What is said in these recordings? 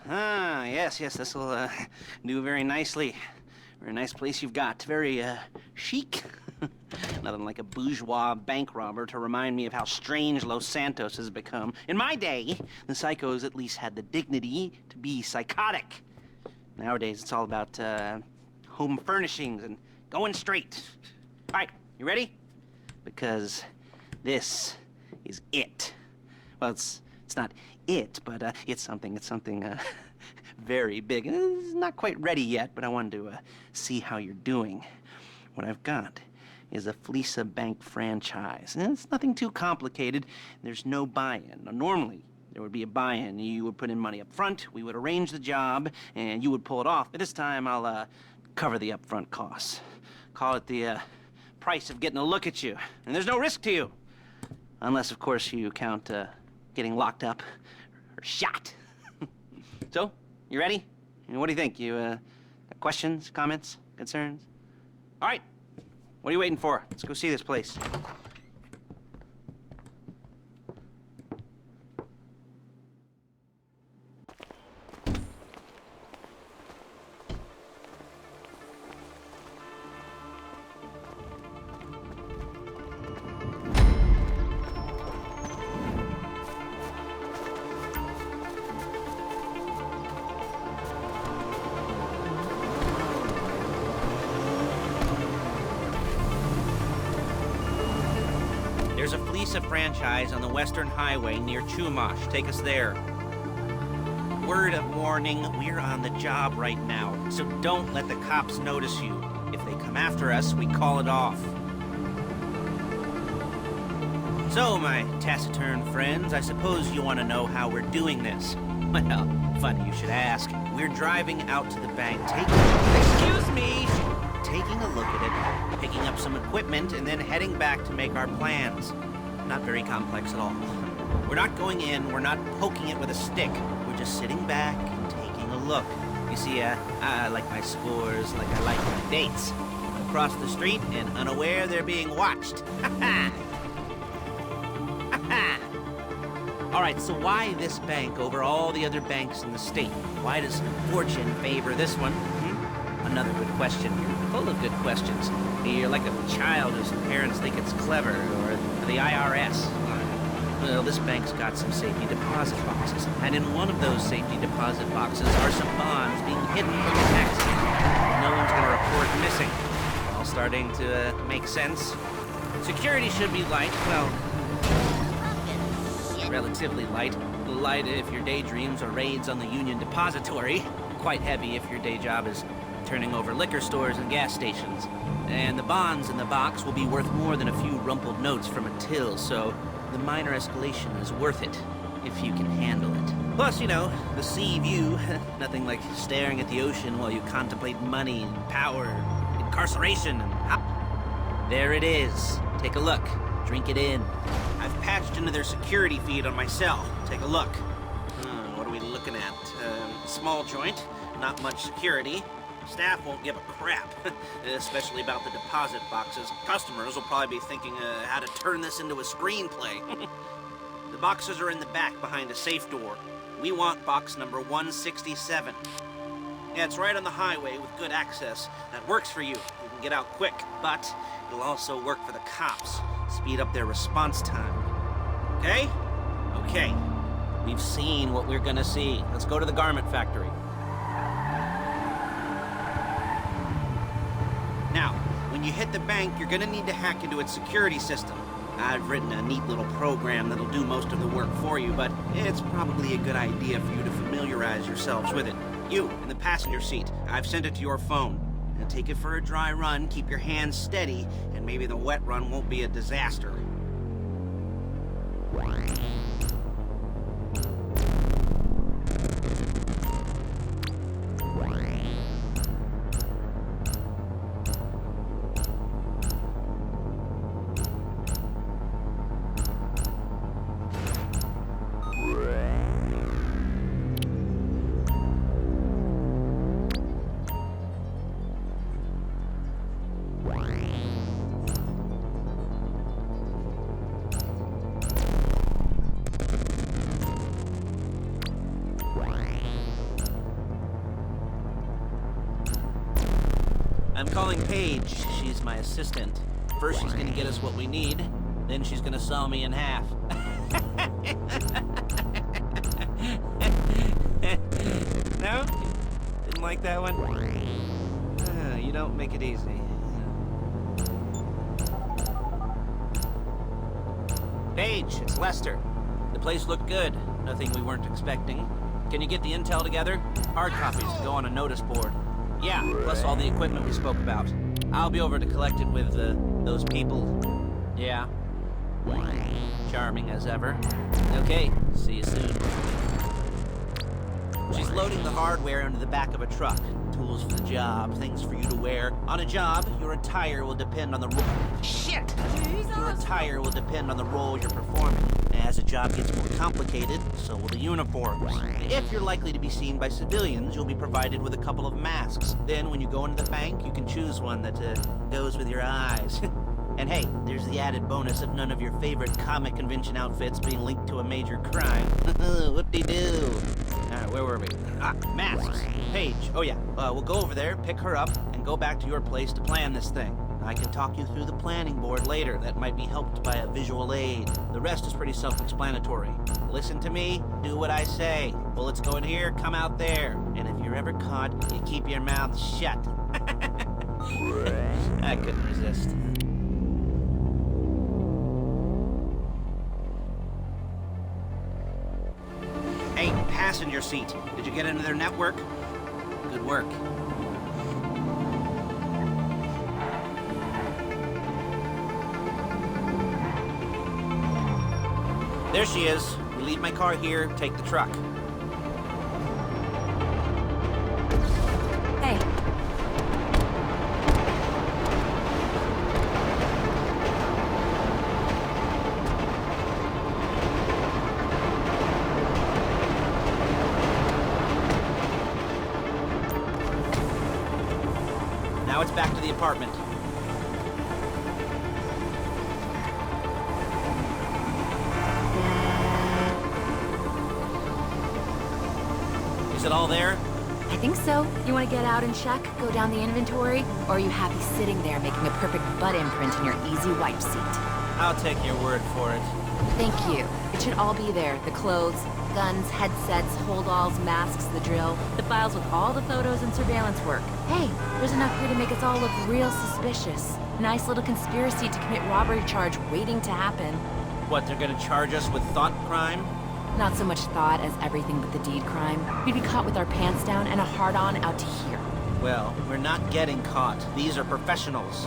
Yes, this'll do very nicely. Very nice place you've got. Very chic. Nothing like a bourgeois bank robber to remind me of how strange Los Santos has become. In my day, the psychos at least had the dignity to be psychotic. Nowadays, it's all about home furnishings and going straight. All right, you ready? Because this is it. Well, it's not it, but it's something very big. It's not quite ready yet, but I wanted to see how you're doing. What I've got is a Fleesa Bank franchise. And it's nothing too complicated. There's no buy-in. Now, normally, there would be a buy-in. You would put in money up front, we would arrange the job, and you would pull it off. But this time, I'll cover the upfront costs. Call it the price of getting a look at you. And there's no risk to you. Unless, of course, you count getting locked up or shot. So, you ready? What do you think? You got questions, comments, concerns? All right. What are you waiting for? Let's go see this place. There's a Fleesa franchise on the Western Highway near Chumash. Take us there. Word of warning, we're on the job right now, so don't let the cops notice you. If they come after us, we call it off. So, my taciturn friends, I suppose you want to know how we're doing this. Well, funny you should ask. We're driving out to the bank, Excuse me! Taking a look at it, picking up some equipment, and then heading back to make our plans. Not very complex at all. We're not going in, we're not poking it with a stick. We're just sitting back and taking a look. You see, I like my scores like I like my dates. Across the street and unaware they're being watched. Ha-ha! Ha-ha! All right, so why this bank over all the other banks in the state? Why does fortune favor this one? Another good question. You're full of good questions. You're like a child whose parents think it's clever, or the IRS. Well, this bank's got some safety deposit boxes, and in one of those safety deposit boxes are some bonds being hidden from the taxi. No one's gonna report missing. All starting to make sense. Security should be light, well, relatively light. Light if your daydreams are raids on the Union Depository. Quite heavy if your day job is turning over liquor stores and gas stations. And the bonds in the box will be worth more than a few rumpled notes from a till, so the minor escalation is worth it, if you can handle it. Plus, you know, the sea view, nothing like staring at the ocean while you contemplate money and power, incarceration, and there it is. Take a look. Drink it in. I've patched into their security feed on my cell. Take a look. What are we looking at? Small joint, not much security. Staff won't give a crap, especially about the deposit boxes. Customers will probably be thinking how to turn this into a screenplay. The boxes are in the back behind a safe door. We want box number 167. Yeah, it's right on the highway with good access. That works for you. You can get out quick, but it'll also work for the cops. Speed up their response time. Okay? Okay. We've seen what we're gonna see. Let's go to the garment factory. Now, when you hit the bank, you're gonna need to hack into its security system. I've written a neat little program that'll do most of the work for you, but it's probably a good idea for you to familiarize yourselves with it. You, in the passenger seat, I've sent it to your phone. Now take it for a dry run, keep your hands steady, and maybe the wet run won't be a disaster. I'm calling Paige. She's my assistant. First she's gonna get us what we need, then she's gonna saw me in half. No? Didn't like that one? You don't make it easy. Paige, it's Lester. The place looked good. Nothing we weren't expecting. Can you get the intel together? Hard copies to go on a notice board. Yeah, plus all the equipment we spoke about. I'll be over to collect it with, those people. Yeah. Charming as ever. Okay, see you soon. She's loading the hardware into the back of a truck. Tools for the job, things for you to wear. On a job, your attire will depend on the role. Shit! Your attire will depend on the role you're performing. As the job gets more complicated, so will the uniforms. If you're likely to be seen by civilians, you'll be provided with a couple of masks. Then when you go into the bank, you can choose one that goes with your eyes. And hey, there's the added bonus of none of your favorite comic convention outfits being linked to a major crime. Whoop-de-doo. Alright, where were we? Masks. Paige. Oh yeah, we'll go over there, pick her up, and go back to your place to plan this thing. I can talk you through the planning board later. That might be helped by a visual aid. The rest is pretty self-explanatory. Listen to me, do what I say. Bullets go in here, come out there. And if you're ever caught, you keep your mouth shut. I couldn't resist. Hey, passenger seat. Did you get into their network? Good work. There she is. We leave my car here, take the truck. Hey. Now it's back to the apartment. Is it all there? I think so. You want to get out and check, go down the inventory, or are you happy sitting there making a perfect butt imprint in your easy wipe seat? I'll take your word for it. Thank you. It should all be there. The clothes, guns, headsets, holdalls, masks, the drill, the files with all the photos and surveillance work. Hey, there's enough here to make us all look real suspicious. Nice little conspiracy to commit robbery charge waiting to happen. What, they're gonna charge us with thought crime? Not so much thought as everything but the deed crime. We'd be caught with our pants down and a hard-on out to here. Well, we're not getting caught. These are professionals.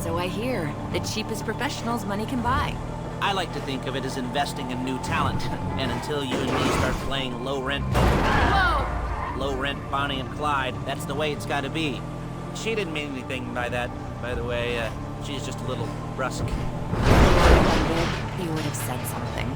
So I hear. The cheapest professionals money can buy. I like to think of it as investing in new talent. And until you and me start playing low-rent... Whoa! Low-rent Bonnie and Clyde, that's the way it's gotta be. She didn't mean anything by that, by the way. She's just a little brusque. If he would have said something.